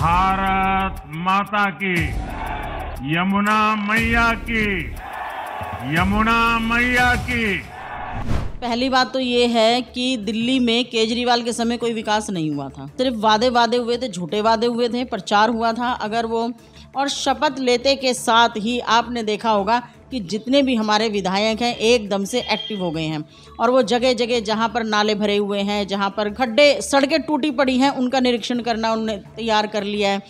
भारत माता की, यमुना मैया की, यमुना मैया की। पहली बात तो ये है कि दिल्ली में केजरीवाल के समय कोई विकास नहीं हुआ था। सिर्फ वादे हुए थे, झूठे वादे हुए थे, प्रचार हुआ था। अगर वो और शपथ लेते के साथ ही आपने देखा होगा कि जितने भी हमारे विधायक हैं एकदम से एक्टिव हो गए हैं और वो जगह जगह जहाँ पर नाले भरे हुए हैं, जहाँ पर खड्डे सड़कें टूटी पड़ी हैं, उनका निरीक्षण करना उन्होंने तैयार कर लिया है।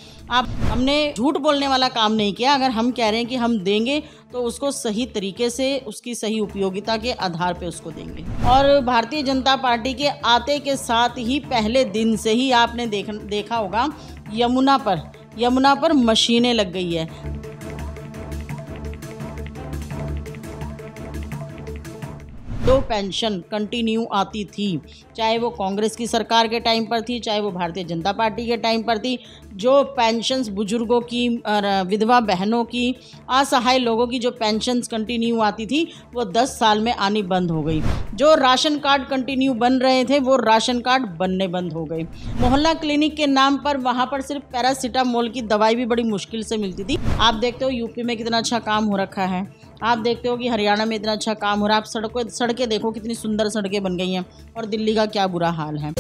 हमने झूठ बोलने वाला काम नहीं किया। अगर हम कह रहे हैं कि हम देंगे तो उसको सही तरीके से, उसकी सही उपयोगिता के आधार पे उसको देंगे। और भारतीय जनता पार्टी के आते के साथ ही पहले दिन से ही आपने देखा होगा यमुना पर मशीनें लग गई है। जो पेंशन कंटिन्यू आती थी, चाहे वो कांग्रेस की सरकार के टाइम पर थी, चाहे वो भारतीय जनता पार्टी के टाइम पर थी, जो पेंशन्स बुजुर्गों की, विधवा बहनों की, असहाय लोगों की जो पेंशन्स कंटिन्यू आती थी वो 10 साल में आनी बंद हो गई। जो राशन कार्ड कंटिन्यू बन रहे थे वो राशन कार्ड बनने बंद हो गए। मोहल्ला क्लिनिक के नाम पर वहाँ पर सिर्फ पैरासीटामोल की दवाई भी बड़ी मुश्किल से मिलती थी। आप देखते हो यूपी में कितना अच्छा काम हो रखा है, आप देखते हो कि हरियाणा में इतना अच्छा काम हो रहा है। आप सड़कें देखो कितनी सुंदर सड़कें बन गई हैं, और दिल्ली का क्या बुरा हाल है।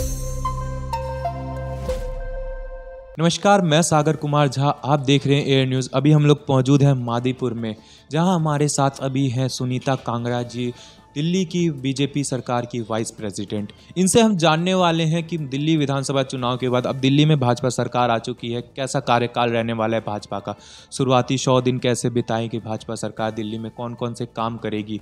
नमस्कार, मैं सागर कुमार झा, आप देख रहे हैं एयर न्यूज़। अभी हम लोग मौजूद हैं मादीपुर में, जहां हमारे साथ अभी हैं सुनीता कांगड़ा जी, दिल्ली की बीजेपी सरकार की वाइस प्रेसिडेंट। इनसे हम जानने वाले हैं कि दिल्ली विधानसभा चुनाव के बाद अब दिल्ली में भाजपा सरकार आ चुकी है, कैसा कार्यकाल रहने वाला है भाजपा का, शुरुआती 100 दिन कैसे बिताएगी भाजपा सरकार, दिल्ली में कौन कौन से काम करेगी।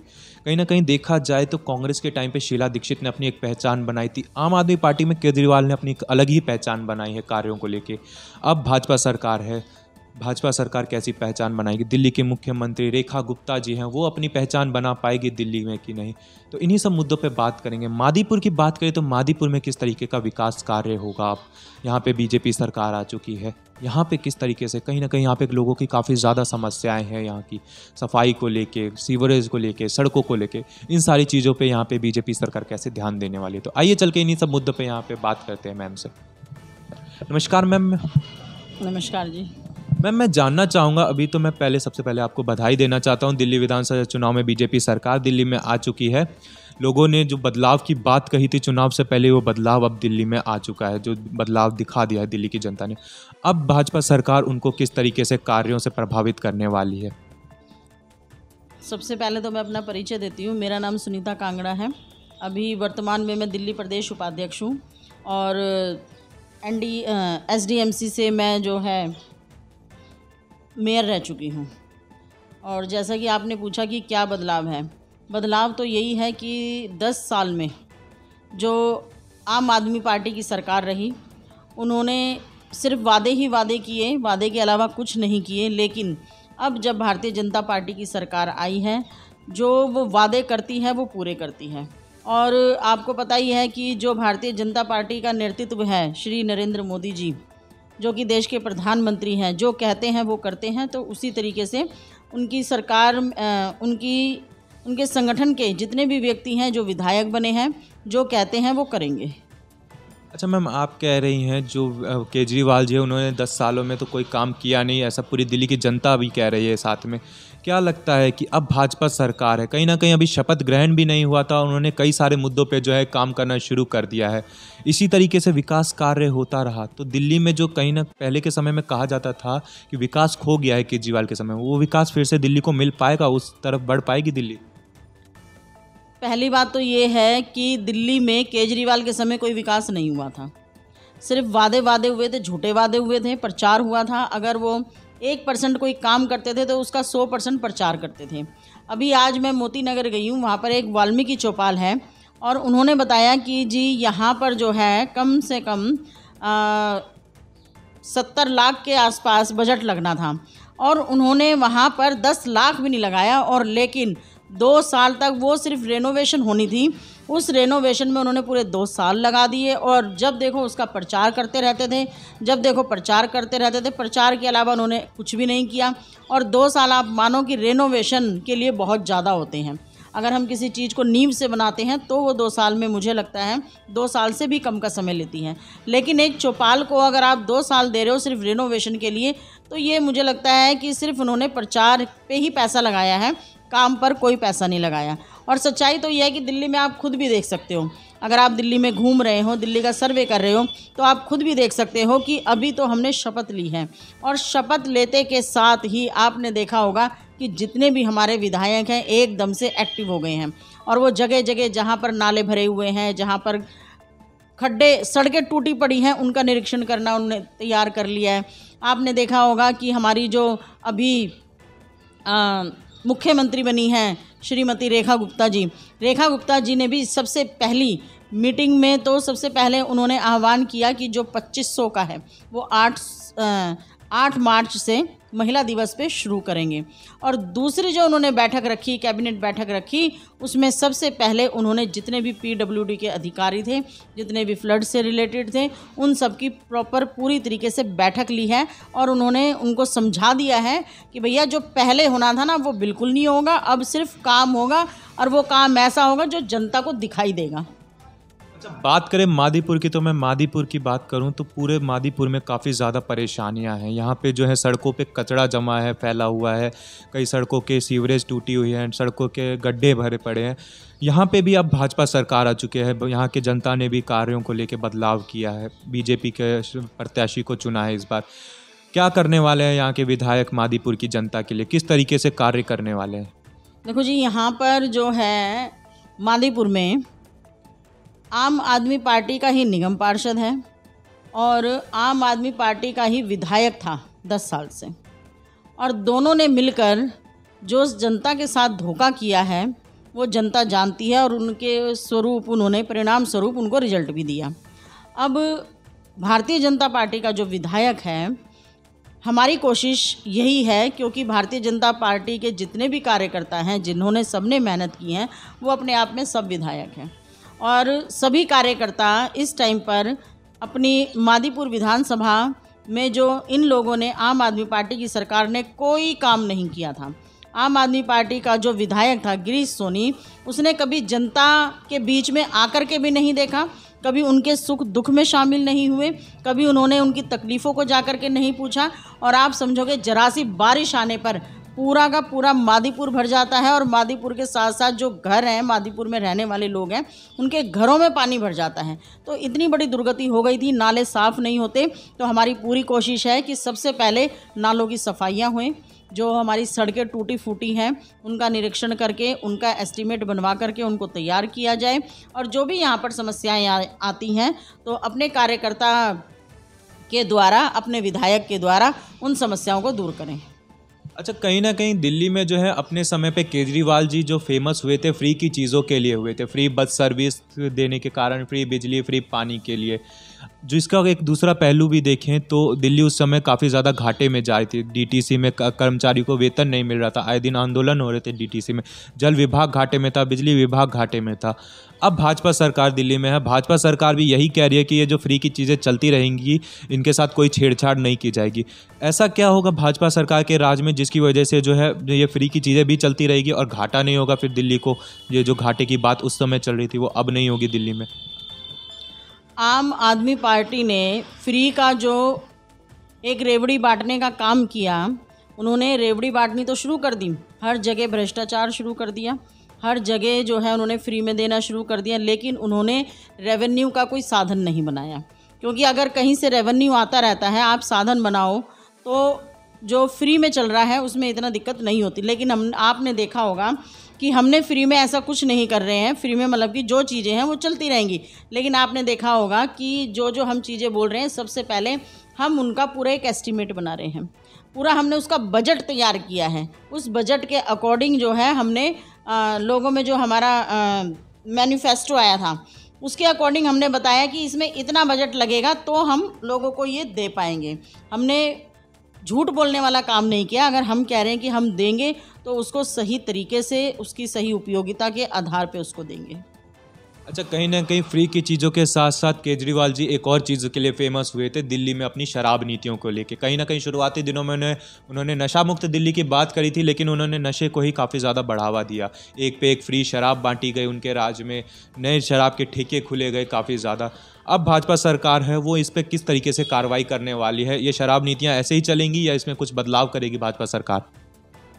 कहीं ना कहीं देखा जाए तो कांग्रेस के टाइम पे शीला दीक्षित ने अपनी एक पहचान बनाई थी, आम आदमी पार्टी में केजरीवाल ने अपनी एक अलग ही पहचान बनाई है कार्यों को लेके। अब भाजपा सरकार है, भाजपा सरकार कैसी पहचान बनाएगी, दिल्ली के मुख्यमंत्री रेखा गुप्ता जी हैं, वो अपनी पहचान बना पाएगी दिल्ली में कि नहीं, तो इन्हीं सब मुद्दों पे बात करेंगे। मादीपुर की बात करें तो मादीपुर में किस तरीके का विकास कार्य होगा। अब यहाँ पे बीजेपी सरकार आ चुकी है, यहाँ पे किस तरीके से, कहीं ना कहीं यहाँ पे लोगों की काफ़ी ज़्यादा समस्याएं हैं, यहाँ की सफाई को लेके, सीवरेज को लेके, सड़कों को लेके, इन सारी चीज़ों पे यहाँ पे बीजेपी सरकार कैसे ध्यान देने वाली है। तो आइए चल के इन्हीं सब मुद्दों पर यहाँ पे बात करते हैं मैम से। नमस्कार मैम। नमस्कार जी। मैम, मैं जानना चाहूँगा, अभी तो मैं सबसे पहले आपको बधाई देना चाहता हूँ, दिल्ली विधानसभा चुनाव में बीजेपी सरकार दिल्ली में आ चुकी है। लोगों ने जो बदलाव की बात कही थी चुनाव से पहले, वो बदलाव अब दिल्ली में आ चुका है, जो बदलाव दिखा दिया है दिल्ली की जनता ने। अब भाजपा सरकार उनको किस तरीके से कार्यों से प्रभावित करने वाली है। सबसे पहले तो मैं अपना परिचय देती हूँ। मेरा नाम सुनीता कांगड़ा है। अभी वर्तमान में मैं दिल्ली प्रदेश उपाध्यक्ष हूँ और SDMC से मैं जो है मेयर रह चुकी हूँ। और जैसा कि आपने पूछा कि क्या बदलाव है, बदलाव तो यही है कि 10 साल में जो आम आदमी पार्टी की सरकार रही, उन्होंने सिर्फ वादे ही वादे किए, वादे के अलावा कुछ नहीं किए। लेकिन अब जब भारतीय जनता पार्टी की सरकार आई है, जो वो वादे करती है वो पूरे करती है। और आपको पता ही है कि जो भारतीय जनता पार्टी का नेतृत्व है, श्री नरेंद्र मोदी जी, जो कि देश के प्रधानमंत्री हैं, जो कहते हैं वो करते हैं। तो उसी तरीके से उनकी सरकार, उनके संगठन के जितने भी व्यक्ति हैं जो विधायक बने हैं, जो कहते हैं वो करेंगे। अच्छा मैम, आप कह रही हैं जो केजरीवाल जी उन्होंने 10 सालों में तो कोई काम किया नहीं, ऐसा पूरी दिल्ली की जनता भी कह रही है साथ में। क्या लगता है कि अब भाजपा सरकार है, कहीं ना कहीं अभी शपथ ग्रहण भी नहीं हुआ था, उन्होंने कई सारे मुद्दों पे जो है काम करना शुरू कर दिया है, इसी तरीके से विकास कार्य होता रहा तो दिल्ली में जो कहीं ना पहले के समय में कहा जाता था कि विकास खो गया है केजरीवाल के समय, वो विकास फिर से दिल्ली को मिल पाएगा, उस तरफ बढ़ पाएगी दिल्ली। पहली बात तो ये है कि दिल्ली में केजरीवाल के समय कोई विकास नहीं हुआ था। सिर्फ वादे हुए थे, झूठे वादे हुए थे, प्रचार हुआ था। अगर वो 1% कोई काम करते थे तो उसका 100% प्रचार करते थे। अभी आज मैं मोती नगर गई हूँ, वहाँ पर एक वाल्मीकि चौपाल है और उन्होंने बताया कि जी यहाँ पर जो है कम से कम 70 लाख के आसपास बजट लगना था और उन्होंने वहाँ पर 10 लाख भी नहीं लगाया। और लेकिन 2 साल तक वो सिर्फ रेनोवेशन होनी थी, उस रेनोवेशन में उन्होंने पूरे 2 साल लगा दिए और जब देखो उसका प्रचार करते रहते थे, जब देखो प्रचार करते रहते थे। प्रचार के अलावा उन्होंने कुछ भी नहीं किया। और 2 साल आप मानो कि रेनोवेशन के लिए बहुत ज़्यादा होते हैं। अगर हम किसी चीज़ को नींव से बनाते हैं तो वो 2 साल में, मुझे लगता है 2 साल से भी कम का समय लेती है। लेकिन एक चौपाल को अगर आप 2 साल दे रहे हो सिर्फ रिनोवेशन के लिए, तो ये मुझे लगता है कि सिर्फ उन्होंने प्रचार पे ही पैसा लगाया है, काम पर कोई पैसा नहीं लगाया। और सच्चाई तो यह है कि दिल्ली में आप खुद भी देख सकते हो, अगर आप दिल्ली में घूम रहे हो, दिल्ली का सर्वे कर रहे हो, तो आप खुद भी देख सकते हो कि अभी तो हमने शपथ ली है और शपथ लेते के साथ ही आपने देखा होगा कि जितने भी हमारे विधायक हैं एकदम से एक्टिव हो गए हैं। और वो जगह जगह जहाँ पर नाले भरे हुए हैं, जहाँ पर खड्डे, सड़कें टूटी पड़ी हैं, उनका निरीक्षण करना उन्होंने तैयार कर लिया है। आपने देखा होगा कि हमारी जो अभी मुख्यमंत्री बनी हैं श्रीमती रेखा गुप्ता जी ने भी सबसे पहली मीटिंग में तो सबसे पहले उन्होंने आह्वान किया कि जो 2500 का है वो 8 मार्च से महिला दिवस पे शुरू करेंगे। और दूसरी जो उन्होंने बैठक रखी, कैबिनेट बैठक रखी, उसमें सबसे पहले उन्होंने जितने भी PWD के अधिकारी थे, जितने भी फ्लड से रिलेटेड थे, उन सब की प्रॉपर पूरी तरीके से बैठक ली है और उन्होंने उनको समझा दिया है कि भैया जो पहले होना था ना वो बिल्कुल नहीं होगा, अब सिर्फ काम होगा और वो काम ऐसा होगा जो जनता को दिखाई देगा। बात करें मादीपुर की, तो मैं मादीपुर की बात करूं तो पूरे मादीपुर में काफ़ी ज़्यादा परेशानियां हैं। यहाँ पे जो है सड़कों पे कचरा जमा है, फैला हुआ है, कई सड़कों के सीवरेज टूटी हुई है, सड़कों के गड्ढे भरे पड़े हैं। यहाँ पे भी अब भाजपा सरकार आ चुके हैं, यहाँ के जनता ने भी कार्यों को लेकर बदलाव किया है, बीजेपी के प्रत्याशी को चुना है इस बार। क्या करने वाले हैं यहाँ के विधायक मादीपुर की जनता के लिए, किस तरीके से कार्य करने वाले हैं? देखो जी, यहाँ पर जो है मादीपुर में आम आदमी पार्टी का ही निगम पार्षद है और आम आदमी पार्टी का ही विधायक था 10 साल से, और दोनों ने मिलकर जो जनता के साथ धोखा किया है वो जनता जानती है और उनके स्वरूप, उन्होंने परिणाम स्वरूप उनको रिजल्ट भी दिया। अब भारतीय जनता पार्टी का जो विधायक है, हमारी कोशिश यही है, क्योंकि भारतीय जनता पार्टी के जितने भी कार्यकर्ता हैं, जिन्होंने सबने मेहनत की है, वो अपने आप में सब विधायक हैं और सभी कार्यकर्ता इस टाइम पर अपनी मादीपुर विधानसभा में जो इन लोगों ने, आम आदमी पार्टी की सरकार ने कोई काम नहीं किया था। आम आदमी पार्टी का जो विधायक था गिरीश सोनी, उसने कभी जनता के बीच में आकर के भी नहीं देखा, कभी उनके सुख दुख में शामिल नहीं हुए, कभी उन्होंने उनकी तकलीफ़ों को जाकर के नहीं पूछा। और आप समझोगे जरा सी बारिश आने पर पूरा का पूरा मादीपुर भर जाता है और मादीपुर के साथ साथ जो घर हैं, मादीपुर में रहने वाले लोग हैं, उनके घरों में पानी भर जाता है। तो इतनी बड़ी दुर्गति हो गई थी, नाले साफ़ नहीं होते। तो हमारी पूरी कोशिश है कि सबसे पहले नालों की सफाइयाँ हुएं, जो हमारी सड़कें टूटी फूटी हैं उनका निरीक्षण करके, उनका एस्टीमेट बनवा करके उनको तैयार किया जाए, और जो भी यहाँ पर समस्याएँ आती हैं तो अपने कार्यकर्ता के द्वारा, अपने विधायक के द्वारा उन समस्याओं को दूर करें। अच्छा, कहीं ना कहीं दिल्ली में जो है अपने समय पे केजरीवाल जी जो फेमस हुए थे फ्री की चीज़ों के लिए हुए थे, फ्री बस सर्विस देने के कारण, फ्री बिजली, फ्री पानी के लिए। जो इसका एक दूसरा पहलू भी देखें तो दिल्ली उस समय काफ़ी ज़्यादा घाटे में जा रही थी। डीटीसी में कर्मचारी को वेतन नहीं मिल रहा था, आए दिन आंदोलन हो रहे थे डीटीसी में, जल विभाग घाटे में था, बिजली विभाग घाटे में था। अब भाजपा सरकार दिल्ली में है, भाजपा सरकार भी यही कह रही है कि ये जो फ्री की चीज़ें चलती रहेंगी, इनके साथ कोई छेड़छाड़ नहीं की जाएगी। ऐसा क्या होगा भाजपा सरकार के राज में जिसकी वजह से जो है ये फ्री की चीज़ें भी चलती रहेगी और घाटा नहीं होगा फिर दिल्ली को? ये जो घाटे की बात उस समय चल रही थी वो अब नहीं होगी दिल्ली में। आम आदमी पार्टी ने फ्री का जो एक रेवड़ी बांटने का काम किया, उन्होंने रेवड़ी बांटनी तो शुरू कर दी, हर जगह भ्रष्टाचार शुरू कर दिया, हर जगह जो है उन्होंने फ्री में देना शुरू कर दिया, लेकिन उन्होंने रेवेन्यू का कोई साधन नहीं बनाया। क्योंकि अगर कहीं से रेवेन्यू आता रहता है, आप साधन बनाओ तो जो फ्री में चल रहा है उसमें इतना दिक्कत नहीं होती। लेकिन आपने देखा होगा कि हमने फ्री में ऐसा कुछ नहीं कर रहे हैं, फ्री में मतलब कि जो चीज़ें हैं वो चलती रहेंगी। लेकिन आपने देखा होगा कि जो हम चीज़ें बोल रहे हैं, सबसे पहले हम उनका पूरा एक एस्टीमेट बना रहे हैं, पूरा हमने उसका बजट तैयार किया है। उस बजट के अकॉर्डिंग जो है हमने लोगों में जो हमारा मैनिफेस्टो आया था उसके अकॉर्डिंग हमने बताया कि इसमें इतना बजट लगेगा तो हम लोगों को ये दे पाएंगे। हमने झूठ बोलने वाला काम नहीं किया। अगर हम कह रहे हैं कि हम देंगे तो उसको सही तरीके से, उसकी सही उपयोगिता के आधार पे उसको देंगे। अच्छा, कहीं ना कहीं फ्री की चीज़ों के साथ साथ केजरीवाल जी एक और चीज़ के लिए फेमस हुए थे दिल्ली में, अपनी शराब नीतियों को लेके। कहीं ना कहीं शुरुआती दिनों में उन्होंने नशा मुक्त दिल्ली की बात करी थी, लेकिन उन्होंने नशे को ही काफ़ी ज़्यादा बढ़ावा दिया। एक पे एक फ्री शराब बांटी गई उनके राज में, नए शराब के ठेके खुले गए काफ़ी ज़्यादा। अब भाजपा सरकार है वो इस पर किस तरीके से कार्रवाई करने वाली है? ये शराब नीतियाँ ऐसे ही चलेंगी या इसमें कुछ बदलाव करेगी भाजपा सरकार?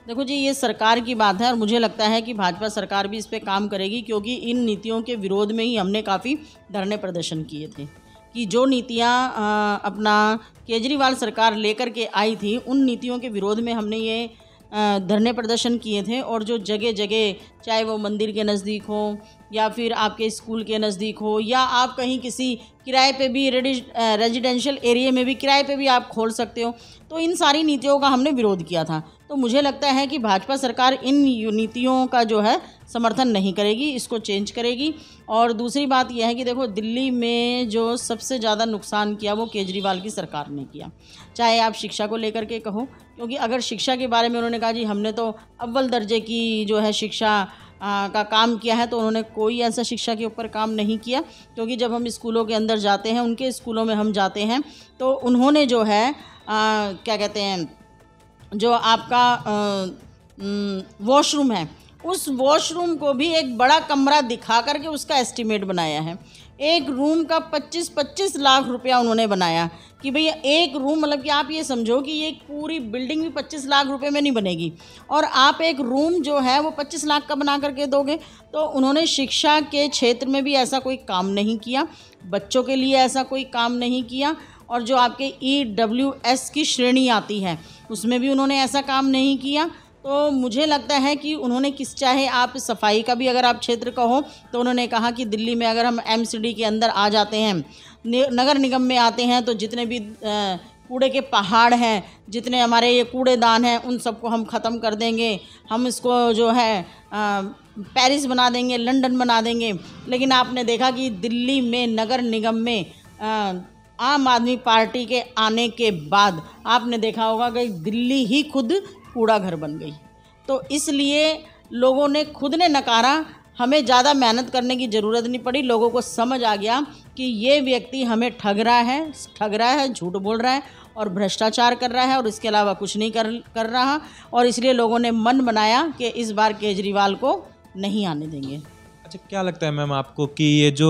देखो जी, ये सरकार की बात है और मुझे लगता है कि भाजपा सरकार भी इस पे काम करेगी, क्योंकि इन नीतियों के विरोध में ही हमने काफ़ी धरने प्रदर्शन किए थे कि जो नीतियाँ अपना केजरीवाल सरकार लेकर के आई थी, उन नीतियों के विरोध में हमने ये धरने प्रदर्शन किए थे। और जो जगह जगह, चाहे वो मंदिर के नज़दीक हो या फिर आपके स्कूल के नज़दीक हो या आप कहीं किसी किराए पे भी रेजिडेंशियल एरिया में भी किराए पे भी आप खोल सकते हो, तो इन सारी नीतियों का हमने विरोध किया था। तो मुझे लगता है कि भाजपा सरकार इन नीतियों का जो है समर्थन नहीं करेगी, इसको चेंज करेगी। और दूसरी बात यह है कि देखो, दिल्ली में जो सबसे ज़्यादा नुकसान किया वो केजरीवाल की सरकार ने किया, चाहे आप शिक्षा को लेकर के कहो, क्योंकि अगर शिक्षा के बारे में उन्होंने कहा जी हमने तो अव्वल दर्जे की जो है शिक्षा का काम किया है, तो उन्होंने कोई ऐसा शिक्षा के ऊपर काम नहीं किया। क्योंकि जब हम स्कूलों के अंदर जाते हैं, उनके स्कूलों में हम जाते हैं, तो उन्होंने जो है क्या कहते हैं, जो आपका वॉशरूम है, उस वॉशरूम को भी एक बड़ा कमरा दिखा करके उसका एस्टीमेट बनाया है। एक रूम का 25-25 लाख रुपया उन्होंने बनाया कि भैया एक रूम, मतलब कि आप ये समझो कि ये पूरी बिल्डिंग भी 25 लाख रुपए में नहीं बनेगी, और आप एक रूम जो है वो 25 लाख का बना करके दोगे। तो उन्होंने शिक्षा के क्षेत्र में भी ऐसा कोई काम नहीं किया, बच्चों के लिए ऐसा कोई काम नहीं किया, और जो आपके EWS की श्रेणी आती है उसमें भी उन्होंने ऐसा काम नहीं किया। तो मुझे लगता है कि उन्होंने चाहे आप सफाई का भी अगर आप क्षेत्र कहो, तो उन्होंने कहा कि दिल्ली में अगर हम MCD के अंदर आ जाते हैं, नगर निगम में आते हैं, तो जितने भी कूड़े के पहाड़ हैं, जितने हमारे ये कूड़ेदान हैं, उन सबको हम ख़त्म कर देंगे, हम इसको जो है पेरिस बना देंगे, लंदन बना देंगे। लेकिन आपने देखा कि दिल्ली में नगर निगम में आम आदमी पार्टी के आने के बाद आपने देखा होगा कि दिल्ली ही खुद कूड़ा घर बन गई। तो इसलिए लोगों ने खुद ने नकारा, हमें ज़्यादा मेहनत करने की ज़रूरत नहीं पड़ी। लोगों को समझ आ गया कि ये व्यक्ति हमें ठग रहा है, झूठ बोल रहा है और भ्रष्टाचार कर रहा है, और इसके अलावा कुछ नहीं कर रहा। और इसलिए लोगों ने मन बनाया कि इस बार केजरीवाल को नहीं आने देंगे। अच्छा, क्या लगता है मैम आपको कि ये जो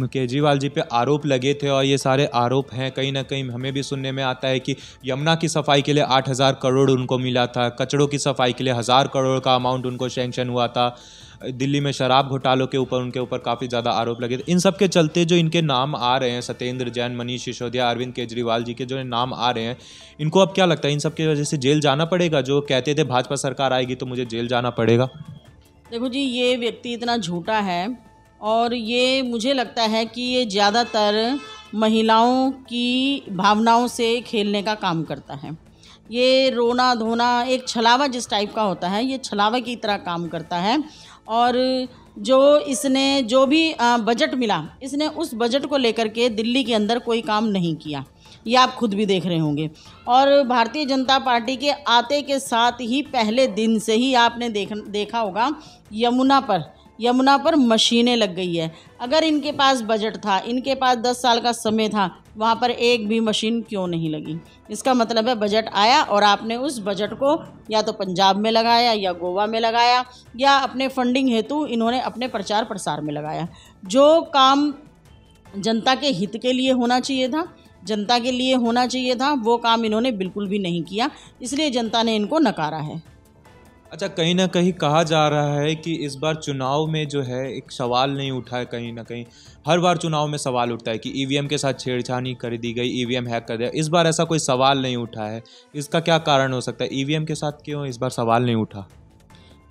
केजरीवाल जी पे आरोप लगे थे, और ये सारे आरोप हैं, कहीं ना कहीं हमें भी सुनने में आता है कि यमुना की सफाई के लिए 8,000 करोड़ उनको मिला था, कचड़ों की सफाई के लिए 1,000 करोड़ का अमाउंट उनको सैंक्शन हुआ था, दिल्ली में शराब घोटालों के ऊपर उनके ऊपर काफ़ी ज़्यादा आरोप लगे थे। इन सब के चलते जो इनके नाम आ रहे हैं, सत्येंद्र जैन, मनीष सिसोदिया, अरविंद केजरीवाल जी के जो नाम आ रहे हैं, इनको अब क्या लगता है इन सब की वजह से जेल जाना पड़ेगा? जो कहते थे भाजपा सरकार आएगी तो मुझे जेल जाना पड़ेगा। देखो जी, ये व्यक्ति इतना झूठा है, और ये मुझे लगता है कि ये ज़्यादातर महिलाओं की भावनाओं से खेलने का काम करता है। ये रोना धोना, एक छलावा जिस टाइप का होता है, ये छलावा की तरह काम करता है। और इसने जो भी बजट मिला, इसने उस बजट को लेकर के दिल्ली के अंदर कोई काम नहीं किया, ये आप खुद भी देख रहे होंगे। और भारतीय जनता पार्टी के आते के साथ ही पहले दिन से ही आपने देखा होगा यमुना पर मशीनें लग गई है। अगर इनके पास बजट था, इनके पास 10 साल का समय था, वहाँ पर एक भी मशीन क्यों नहीं लगी? इसका मतलब है बजट आया और आपने उस बजट को या तो पंजाब में लगाया या गोवा में लगाया, या अपने फंडिंग हेतु इन्होंने अपने प्रचार प्रसार में लगाया। जो काम जनता के हित के लिए होना चाहिए था, जनता के लिए होना चाहिए था, वो काम इन्होंने बिल्कुल भी नहीं किया, इसलिए जनता ने इनको नकारा है। अच्छा, कहीं ना कहीं कहा जा रहा है कि इस बार चुनाव में जो है एक सवाल नहीं उठा है, कहीं ना कहीं हर बार चुनाव में सवाल उठता है कि ईवीएम के साथ छेड़छाड़ी कर दी गई, ईवीएम हैक कर दिया। इस बार ऐसा कोई सवाल नहीं उठा है, इसका क्या कारण हो सकता है? ईवीएम के साथ क्यों इस बार सवाल नहीं उठा?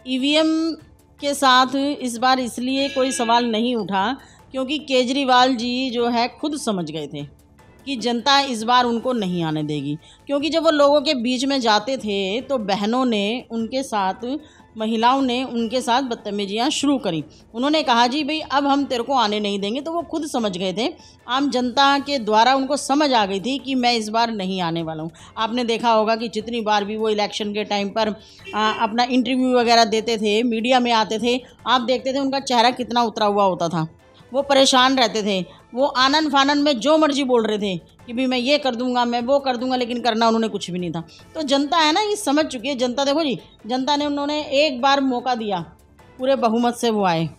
ईवीएम के साथ इस बार इसलिए कोई सवाल नहीं उठा क्योंकि केजरीवाल जी जो है खुद समझ गए थे कि जनता इस बार उनको नहीं आने देगी। क्योंकि जब वो लोगों के बीच में जाते थे तो बहनों ने उनके साथ, महिलाओं ने उनके साथ बदतमीजियाँ शुरू करी। उन्होंने कहा जी भाई अब हम तेरे को आने नहीं देंगे। तो वो खुद समझ गए थे, आम जनता के द्वारा उनको समझ आ गई थी कि मैं इस बार नहीं आने वाला हूँ। आपने देखा होगा कि जितनी बार भी वो इलेक्शन के टाइम पर अपना इंटरव्यू वगैरह देते थे, मीडिया में आते थे, आप देखते थे उनका चेहरा कितना उतरा हुआ होता था। वो परेशान रहते थे, वो आनन फानन में जो मर्जी बोल रहे थे कि भी मैं ये कर दूंगा, मैं वो कर दूंगा, लेकिन करना उन्होंने कुछ भी नहीं था। तो जनता है ना, ये समझ चुकी है जनता। देखो जी, जनता ने उन्होंने एक बार मौका दिया, पूरे बहुमत से वो आए।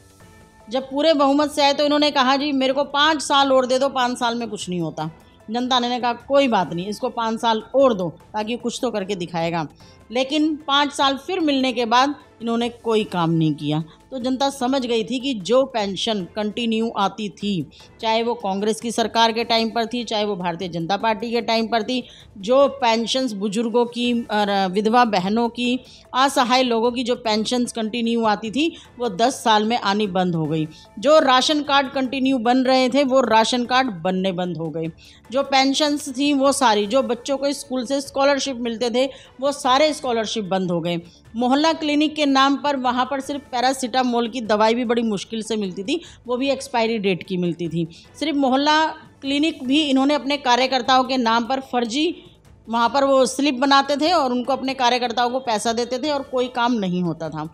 जब पूरे बहुमत से आए तो इन्होंने कहा जी मेरे को 5 साल और दे दो, 5 साल में कुछ नहीं होता। जनता ने कहा कोई बात नहीं, इसको 5 साल और दो ताकि कुछ तो करके दिखाएगा। लेकिन 5 साल फिर मिलने के बाद इन्होंने कोई काम नहीं किया। तो जनता समझ गई थी कि जो पेंशन कंटिन्यू आती थी, चाहे वो कांग्रेस की सरकार के टाइम पर थी, चाहे वो भारतीय जनता पार्टी के टाइम पर थी, जो पेंशन्स बुजुर्गों की और विधवा बहनों की, असहाय लोगों की जो पेंशन्स कंटिन्यू आती थी वो 10 साल में आनी बंद हो गई। जो राशन कार्ड कंटिन्यू बन रहे थे वो राशन कार्ड बनने बंद हो गए। जो पेंशन्स थी वो सारी, जो बच्चों को स्कूल से स्कॉलरशिप मिलते थे वो सारे स्कॉलरशिप बंद हो गए। मोहल्ला क्लिनिक के नाम पर वहाँ पर सिर्फ पैरासीटामोल की दवाई भी बड़ी मुश्किल से मिलती थी, वो भी एक्सपायरी डेट की मिलती थी। सिर्फ मोहल्ला क्लिनिक भी इन्होंने अपने कार्यकर्ताओं के नाम पर फर्जी वहाँ पर वो स्लिप बनाते थे और उनको अपने कार्यकर्ताओं को पैसा देते थे और कोई काम नहीं होता था।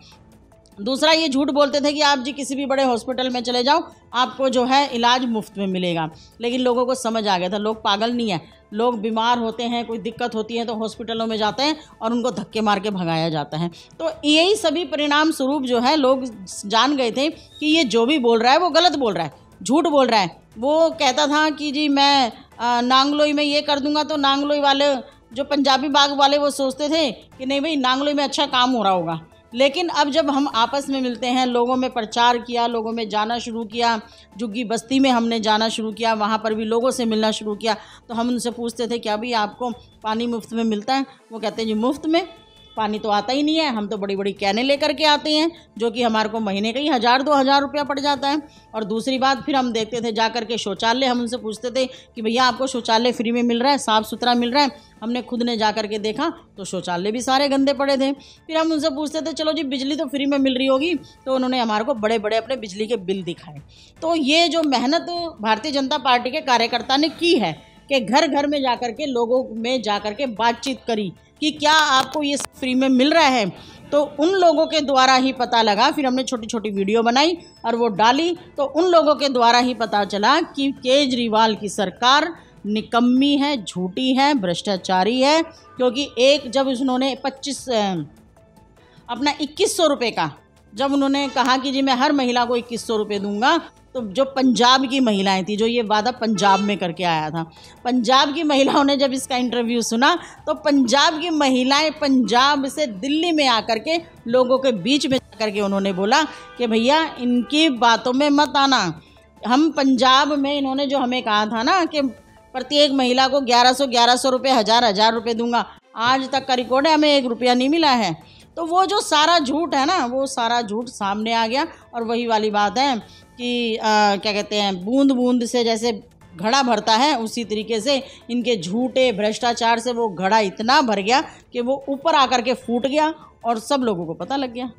दूसरा, ये झूठ बोलते थे कि आप जी किसी भी बड़े हॉस्पिटल में चले जाओ, आपको जो है इलाज मुफ्त में मिलेगा। लेकिन लोगों को समझ आ गया था, लोग पागल नहीं है, लोग बीमार होते हैं, कोई दिक्कत होती है तो हॉस्पिटलों में जाते हैं और उनको धक्के मार के भगाया जाता है। तो यही सभी परिणाम स्वरूप जो है लोग जान गए थे कि ये जो भी बोल रहा है वो गलत बोल रहा है, झूठ बोल रहा है। वो कहता था कि जी मैं नांगलोई में ये कर दूंगा, तो नांगलोई वाले जो पंजाबी बाग वाले वो सोचते थे कि नहीं भाई नांगलोई में अच्छा काम हो रहा होगा। लेकिन अब जब हम आपस में मिलते हैं, लोगों में प्रचार किया, लोगों में जाना शुरू किया, झुग्गी बस्ती में हमने जाना शुरू किया, वहाँ पर भी लोगों से मिलना शुरू किया, तो हम उनसे पूछते थे क्या भाई आपको पानी मुफ्त में मिलता है? वो कहते हैं जी मुफ्त में पानी तो आता ही नहीं है, हम तो बड़ी बड़ी कैनें लेकर के आते हैं जो कि हमारे को महीने का ही 1000-2000 रुपया पड़ जाता है। और दूसरी बात, फिर हम देखते थे जा कर के शौचालय, हम उनसे पूछते थे कि भैया आपको शौचालय फ्री में मिल रहा है, साफ़ सुथरा मिल रहा है? हमने खुद ने जा कर के देखा तो शौचालय भी सारे गंदे पड़े थे। फिर हम उनसे पूछते थे चलो जी बिजली तो फ्री में मिल रही होगी, तो उन्होंने हमारे को बड़े बड़े अपने बिजली के बिल दिखाए। तो ये जो मेहनत भारतीय जनता पार्टी के कार्यकर्ता ने की है कि घर घर में जाकर के लोगों में जाकर के बातचीत करी कि क्या आपको ये फ्री में मिल रहा है, तो उन लोगों के द्वारा ही पता लगा। फिर हमने छोटी छोटी वीडियो बनाई और वो डाली, तो उन लोगों के द्वारा ही पता चला कि केजरीवाल की सरकार निकम्मी है, झूठी है, भ्रष्टाचारी है। क्योंकि एक जब उन्होंने 2100 रुपये का जब उन्होंने कहा कि जी मैं हर महिला को 2100 रुपये दूंगा, तो जो पंजाब की महिलाएं थी, जो ये वादा पंजाब में करके आया था, पंजाब की महिलाओं ने जब इसका इंटरव्यू सुना तो पंजाब की महिलाएं पंजाब से दिल्ली में आकर के लोगों के बीच में जाकर के उन्होंने बोला कि भैया इनकी बातों में मत आना। हम पंजाब में इन्होंने जो हमें कहा था ना कि प्रत्येक महिला को 1100 रुपये, 1000 रुपये दूंगा, आज तक का रिकॉर्ड है, हमें 1 रुपया नहीं मिला है। तो वो जो सारा झूठ है ना, वो सारा झूठ सामने आ गया। और वही वाली बात है कि क्या कहते हैं, बूंद बूंद से जैसे घड़ा भरता है, उसी तरीके से इनके झूठे भ्रष्टाचार से वो घड़ा इतना भर गया कि वो ऊपर आकर के फूट गया और सब लोगों को पता लग गया।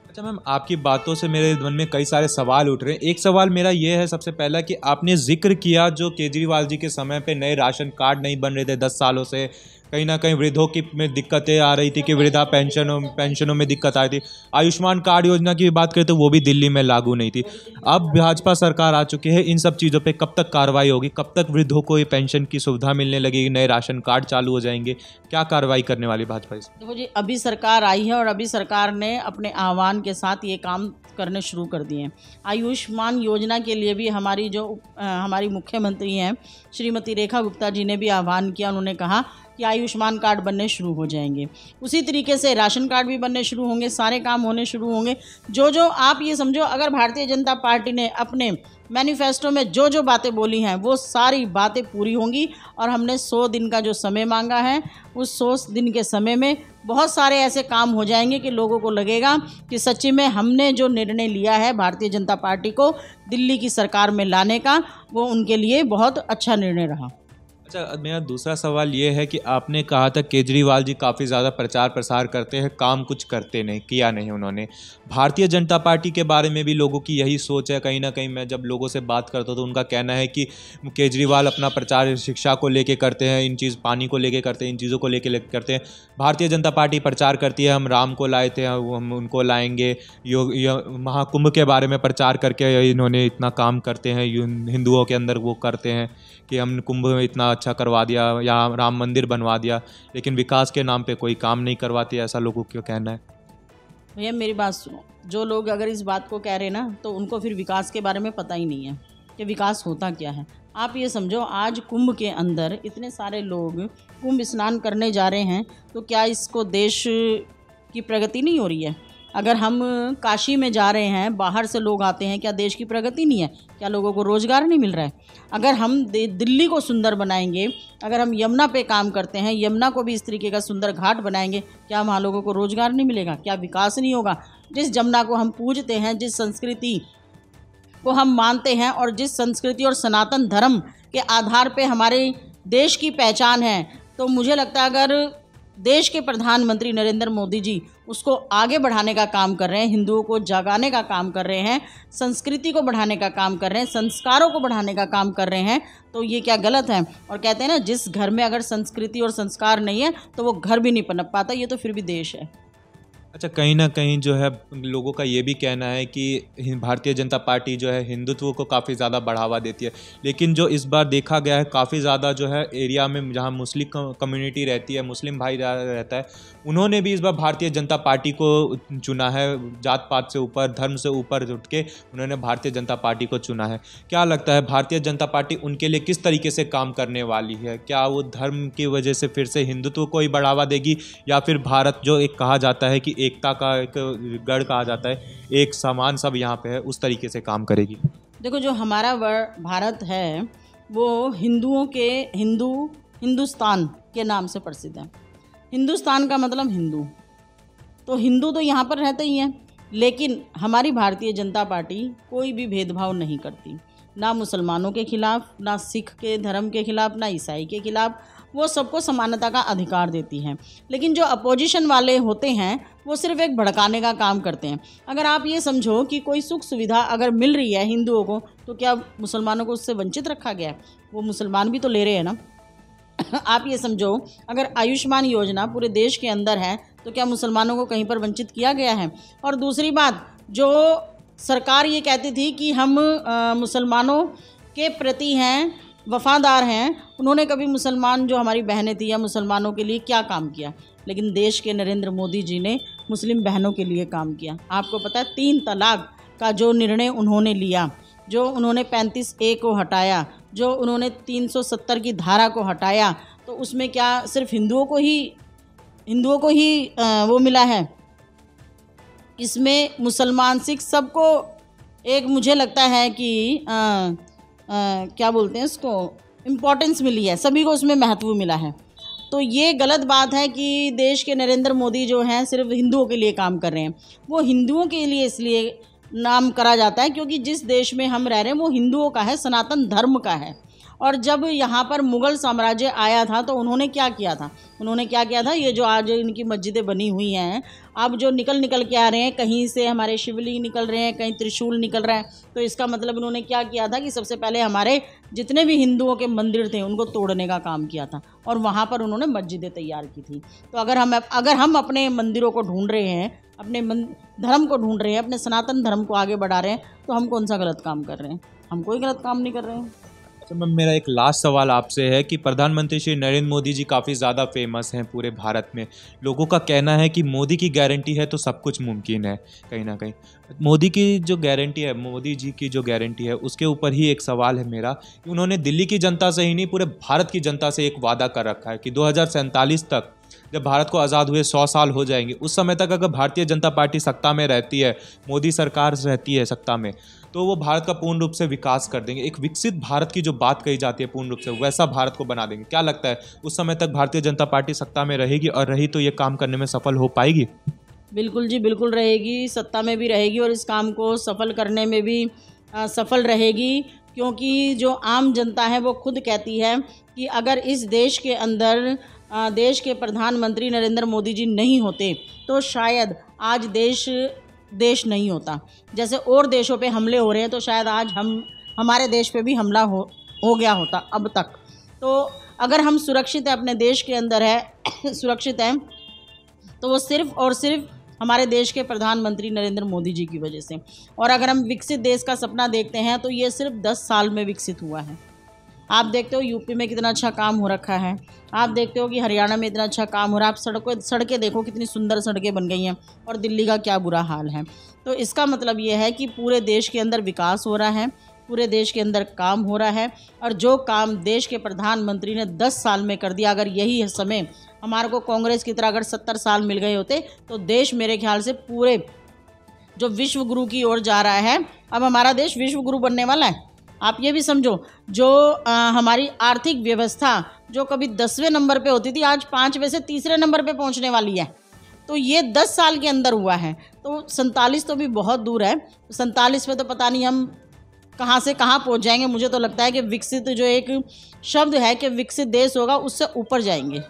अच्छा मैम, आपकी बातों से मेरे मन में कई सारे सवाल उठ रहे हैं। एक सवाल मेरा ये है सबसे पहला कि आपने जिक्र किया जो केजरीवाल जी के समय पे नए राशन कार्ड नहीं बन रहे थे 10 सालों से, कहीं ना कहीं वृद्धों की में दिक्कतें आ रही थी कि वृद्धा पेंशनों में दिक्कत आ रही थी। आयुष्मान कार्ड योजना की भी बात करें तो वो भी दिल्ली में लागू नहीं थी। अब भाजपा सरकार आ चुकी है, इन सब चीज़ों पे कब तक कार्रवाई होगी? कब तक वृद्धों को ये पेंशन की सुविधा मिलने लगेगी? नए राशन कार्ड चालू हो जाएंगे? क्या कार्रवाई करने वाली भाजपा इस? देखो जी, अभी सरकार आई है और अभी सरकार ने अपने आह्वान के साथ ये काम करने शुरू कर दिए हैं। आयुष्मान योजना के लिए भी हमारी मुख्यमंत्री हैं श्रीमती रेखा गुप्ता जी ने भी आह्वान किया। उन्होंने कहा कि आयुष्मान कार्ड बनने शुरू हो जाएंगे, उसी तरीके से राशन कार्ड भी बनने शुरू होंगे, सारे काम होने शुरू होंगे। जो आप ये समझो, अगर भारतीय जनता पार्टी ने अपने मैनिफेस्टो में जो बातें बोली हैं वो सारी बातें पूरी होंगी। और हमने 100 दिन का जो समय मांगा है, उस 100 दिन के समय में बहुत सारे ऐसे काम हो जाएंगे कि लोगों को लगेगा कि सच्ची में हमने जो निर्णय लिया है भारतीय जनता पार्टी को दिल्ली की सरकार में लाने का, वो उनके लिए बहुत अच्छा निर्णय रहा। अच्छा, मेरा दूसरा सवाल ये है कि आपने कहा था केजरीवाल जी काफ़ी ज़्यादा प्रचार प्रसार करते हैं, काम कुछ करते नहीं, किया नहीं उन्होंने। भारतीय जनता पार्टी के बारे में भी लोगों की यही सोच है। कहीं ना कहीं मैं जब लोगों से बात करता हूँ तो उनका कहना है कि केजरीवाल अपना प्रचार शिक्षा को लेके करते हैं, इन चीज़ पानी को लेके करते हैं, इन चीज़ों को लेके करते हैं। भारतीय जनता पार्टी प्रचार करती है हम राम को लाए थे, हम उनको लाएंगे। महाकुंभ के बारे में प्रचार करके इन्होंने इतना काम करते हैं, हिंदुओं के अंदर वो करते हैं कि हमने कुंभ में इतना अच्छा करवा दिया या राम मंदिर बनवा दिया, लेकिन विकास के नाम पे कोई काम नहीं करवाती, ऐसा लोगों को कहना है। भैया मेरी बात सुनो, जो लोग अगर इस बात को कह रहे हैं ना, तो उनको फिर विकास के बारे में पता ही नहीं है कि विकास होता क्या है। आप ये समझो, आज कुंभ के अंदर इतने सारे लोग कुंभ स्नान करने जा रहे हैं, तो क्या इसको देश की प्रगति नहीं हो रही है? अगर हम काशी में जा रहे हैं, बाहर से लोग आते हैं, क्या देश की प्रगति नहीं है? क्या लोगों को रोज़गार नहीं मिल रहा है? अगर हम दिल्ली को सुंदर बनाएंगे, अगर हम यमुना पे काम करते हैं, यमुना को भी इस तरीके का सुंदर घाट बनाएंगे, क्या वहाँ लोगों को रोज़गार नहीं मिलेगा? क्या विकास नहीं होगा? जिस यमुना को हम पूजते हैं, जिस संस्कृति को हम मानते हैं और जिस संस्कृति और सनातन धर्म के आधार पे हमारे देश की पहचान है, तो मुझे लगता है अगर देश के प्रधानमंत्री नरेंद्र मोदी जी उसको आगे बढ़ाने का काम कर रहे हैं, हिंदुओं को जगाने का काम कर रहे हैं, संस्कृति को बढ़ाने का काम कर रहे हैं, संस्कारों को बढ़ाने का काम कर रहे हैं, तो ये क्या गलत है? और कहते हैं ना, जिस घर में अगर संस्कृति और संस्कार नहीं है तो वो घर भी नहीं पनप पाता, ये तो फिर भी देश है। अच्छा, कहीं ना कहीं जो है लोगों का ये भी कहना है कि भारतीय जनता पार्टी जो है हिंदुत्व को काफ़ी ज़्यादा बढ़ावा देती है, लेकिन जो इस बार देखा गया है काफ़ी ज़्यादा जो है एरिया में जहाँ मुस्लिम कम्युनिटी रहती है, मुस्लिम भाई रहता है, उन्होंने भी इस बार भारतीय जनता पार्टी को चुना है। जात पात से ऊपर, धर्म से ऊपर उठ के उन्होंने भारतीय जनता पार्टी को चुना है। क्या लगता है भारतीय जनता पार्टी उनके लिए किस तरीके से काम करने वाली है? क्या वो धर्म की वजह से फिर से हिंदुत्व को ही बढ़ावा देगी, या फिर भारत जो एक कहा जाता है कि एकता का एक गढ़ कहा जाता है, एक समान सब यहाँ पे है, उस तरीके से काम करेगी? देखो, जो हमारा भारत है वो हिंदुस्तान के नाम से प्रसिद्ध है। हिंदुस्तान का मतलब हिंदू, तो हिंदू तो यहाँ पर रहते ही हैं, लेकिन हमारी भारतीय जनता पार्टी कोई भी भेदभाव नहीं करती, ना मुसलमानों के खिलाफ, ना सिख के धर्म के खिलाफ, ना ईसाई के खिलाफ। वो सबको समानता का अधिकार देती हैं। लेकिन जो अपोजिशन वाले होते हैं वो सिर्फ एक भड़काने का काम करते हैं। अगर आप ये समझो कि कोई सुख सुविधा अगर मिल रही है हिंदुओं को, तो क्या मुसलमानों को उससे वंचित रखा गया है? वो मुसलमान भी तो ले रहे हैं ना। आप ये समझो, अगर आयुष्मान योजना पूरे देश के अंदर है, तो क्या मुसलमानों को कहीं पर वंचित किया गया है? और दूसरी बात, जो सरकार ये कहती थी कि हम मुसलमानों के प्रति हैं, वफ़ादार हैं, उन्होंने कभी मुसलमान जो हमारी बहनें थी या मुसलमानों के लिए क्या काम किया? लेकिन देश के नरेंद्र मोदी जी ने मुस्लिम बहनों के लिए काम किया। आपको पता है 3 तलाक का जो निर्णय उन्होंने लिया, जो उन्होंने 35A को हटाया, जो उन्होंने 370 की धारा को हटाया, तो उसमें क्या सिर्फ हिंदुओं को ही वो मिला है? इसमें मुसलमान, सिख, सबको एक मुझे लगता है कि क्या बोलते हैं इसको, इम्पोर्टेंस मिली है, सभी को उसमें महत्व मिला है। तो ये गलत बात है कि देश के नरेंद्र मोदी जो हैं सिर्फ हिंदुओं के लिए काम कर रहे हैं। वो हिंदुओं के लिए इसलिए नाम करा जाता है क्योंकि जिस देश में हम रह रहे हैं वो हिंदुओं का है, सनातन धर्म का है। और जब यहाँ पर मुग़ल साम्राज्य आया था तो उन्होंने क्या किया था? ये जो आज इनकी मस्जिदें बनी हुई हैं, अब जो निकल के आ रहे हैं, कहीं से हमारे शिवलिंग निकल रहे हैं, कहीं त्रिशूल निकल रहा है, तो इसका मतलब उन्होंने क्या किया था कि सबसे पहले हमारे जितने भी हिंदुओं के मंदिर थे उनको तोड़ने का काम किया था और वहाँ पर उन्होंने मस्जिदें तैयार की थी। तो अगर हम अपने मंदिरों को ढूंढ रहे हैं, अपने धर्म को ढूंढ रहे हैं, अपने सनातन धर्म को आगे बढ़ा रहे हैं, तो हम कौन सा गलत काम कर रहे हैं? हम कोई गलत काम नहीं कर रहे हैं। तो मैम, मेरा एक लास्ट सवाल आपसे है कि प्रधानमंत्री श्री नरेंद्र मोदी जी काफ़ी ज़्यादा फेमस हैं पूरे भारत में। लोगों का कहना है कि मोदी की गारंटी है तो सब कुछ मुमकिन है। कहीं ना कहीं मोदी जी की जो गारंटी है उसके ऊपर ही एक सवाल है मेरा कि उन्होंने दिल्ली की जनता से ही नहीं, पूरे भारत की जनता से एक वादा कर रखा है कि 2047 तक, जब भारत को आज़ाद हुए 100 साल हो जाएंगे, उस समय तक अगर भारतीय जनता पार्टी सत्ता में रहती है, मोदी सरकार रहती है सत्ता में, तो वो भारत का पूर्ण रूप से विकास कर देंगे। एक विकसित भारत की जो बात कही जाती है पूर्ण रूप से, वैसा भारत को बना देंगे। क्या लगता है उस समय तक भारतीय जनता पार्टी सत्ता में रहेगी, और रही तो ये काम करने में सफल हो पाएगी? बिल्कुल जी, बिल्कुल रहेगी, सत्ता में भी रहेगी और इस काम को सफल करने में भी सफल रहेगी। क्योंकि जो आम जनता है वो खुद कहती है कि अगर इस देश के अंदर देश के प्रधानमंत्री नरेंद्र मोदी जी नहीं होते तो शायद आज देश नहीं होता। जैसे और देशों पे हमले हो रहे हैं तो शायद आज हमारे देश पे भी हमला हो गया होता अब तक। तो अगर हम सुरक्षित है, अपने देश के अंदर है सुरक्षित है, तो वो सिर्फ़ और सिर्फ हमारे देश के प्रधानमंत्री नरेंद्र मोदी जी की वजह से। और अगर हम विकसित देश का सपना देखते हैं तो ये सिर्फ 10 साल में विकसित हुआ है। आप देखते हो यूपी में कितना अच्छा काम हो रखा है, आप देखते हो कि हरियाणा में इतना अच्छा काम हो रहा है, आप सड़कें देखो कितनी सुंदर सड़कें बन गई हैं, और दिल्ली का क्या बुरा हाल है। तो इसका मतलब ये है कि पूरे देश के अंदर विकास हो रहा है, पूरे देश के अंदर काम हो रहा है, और जो काम देश के प्रधानमंत्री ने 10 साल में कर दिया, अगर यही समय हमारे को कांग्रेस की तरह अगर 70 साल मिल गए होते तो देश मेरे ख्याल से पूरे जो विश्व गुरु की ओर जा रहा है, अब हमारा देश विश्व गुरु बनने वाला है। आप ये भी समझो, जो हमारी आर्थिक व्यवस्था जो कभी 10वें नंबर पे होती थी, आज 5वें से तीसरे नंबर पे पहुंचने वाली है। तो ये 10 साल के अंदर हुआ है। तो 47 तो भी बहुत दूर है, 47 पे तो पता नहीं हम कहाँ से कहाँ पहुंच जाएंगे। मुझे तो लगता है कि विकसित जो एक शब्द है कि विकसित देश होगा, उससे ऊपर जाएंगे।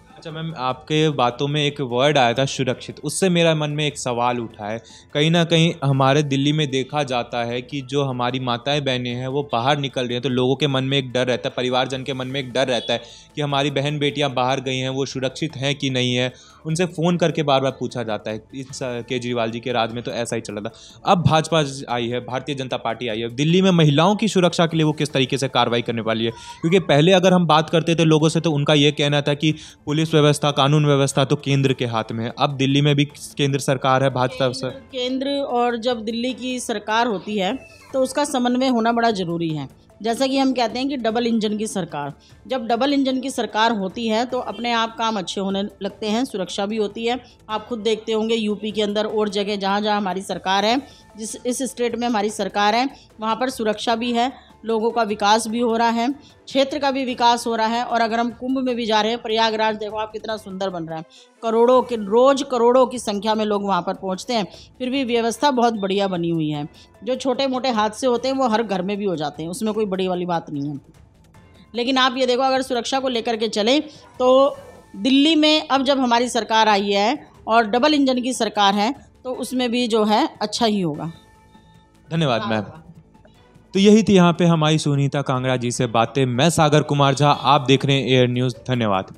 अच्छा मैम, आपके बातों में एक वर्ड आया था सुरक्षित, उससे मेरा मन में एक सवाल उठा है। कहीं ना कहीं हमारे दिल्ली में देखा जाता है कि जो हमारी माताएं बहनें हैं वो बाहर निकल रही हैं तो लोगों के मन में एक डर रहता है, परिवारजन के मन में एक डर रहता है कि हमारी बहन बेटियां बाहर गई हैं, वो सुरक्षित हैं कि नहीं है। उनसे फ़ोन करके बार बार पूछा जाता है। इस केजरीवाल जी के राज में तो ऐसा ही चला था। अब भाजपा आई है, भारतीय जनता पार्टी आई है, दिल्ली में महिलाओं की सुरक्षा के लिए वो किस तरीके से कार्रवाई करने वाली है? क्योंकि पहले अगर हम बात करते थे लोगों से तो उनका ये कहना था कि पुलिस व्यवस्था, कानून व्यवस्था तो केंद्र के हाथ में है। अब दिल्ली में भी केंद्र सरकार है, भाजपा केंद्र, और जब दिल्ली की सरकार होती है तो उसका समन्वय होना बड़ा ज़रूरी है। जैसा कि हम कहते हैं कि डबल इंजन की सरकार, जब डबल इंजन की सरकार होती है तो अपने आप काम अच्छे होने लगते हैं, सुरक्षा भी होती है। आप खुद देखते होंगे यूपी के अंदर और जगह जहाँ जहाँ हमारी सरकार है, इस स्टेट में हमारी सरकार है, वहाँ पर सुरक्षा भी है, लोगों का विकास भी हो रहा है, क्षेत्र का भी विकास हो रहा है। और अगर हम कुंभ में भी जा रहे हैं, प्रयागराज देखो आप कितना सुंदर बन रहा है, रोज़ करोड़ों की संख्या में लोग वहाँ पर पहुँचते हैं, फिर भी व्यवस्था बहुत बढ़िया बनी हुई है। जो छोटे मोटे हादसे होते हैं वो हर घर में भी हो जाते हैं, उसमें कोई बड़ी वाली बात नहीं है। लेकिन आप ये देखो, अगर सुरक्षा को लेकर के चलें तो दिल्ली में अब जब हमारी सरकार आई है और डबल इंजन की सरकार है तो उसमें भी जो है अच्छा ही होगा। धन्यवाद मैम। तो यही थी यहाँ पे हमारी सुनीता कांगड़ा जी से बातें। मैं सागर कुमार झा, आप देख रहे हैं एयर न्यूज़। धन्यवाद।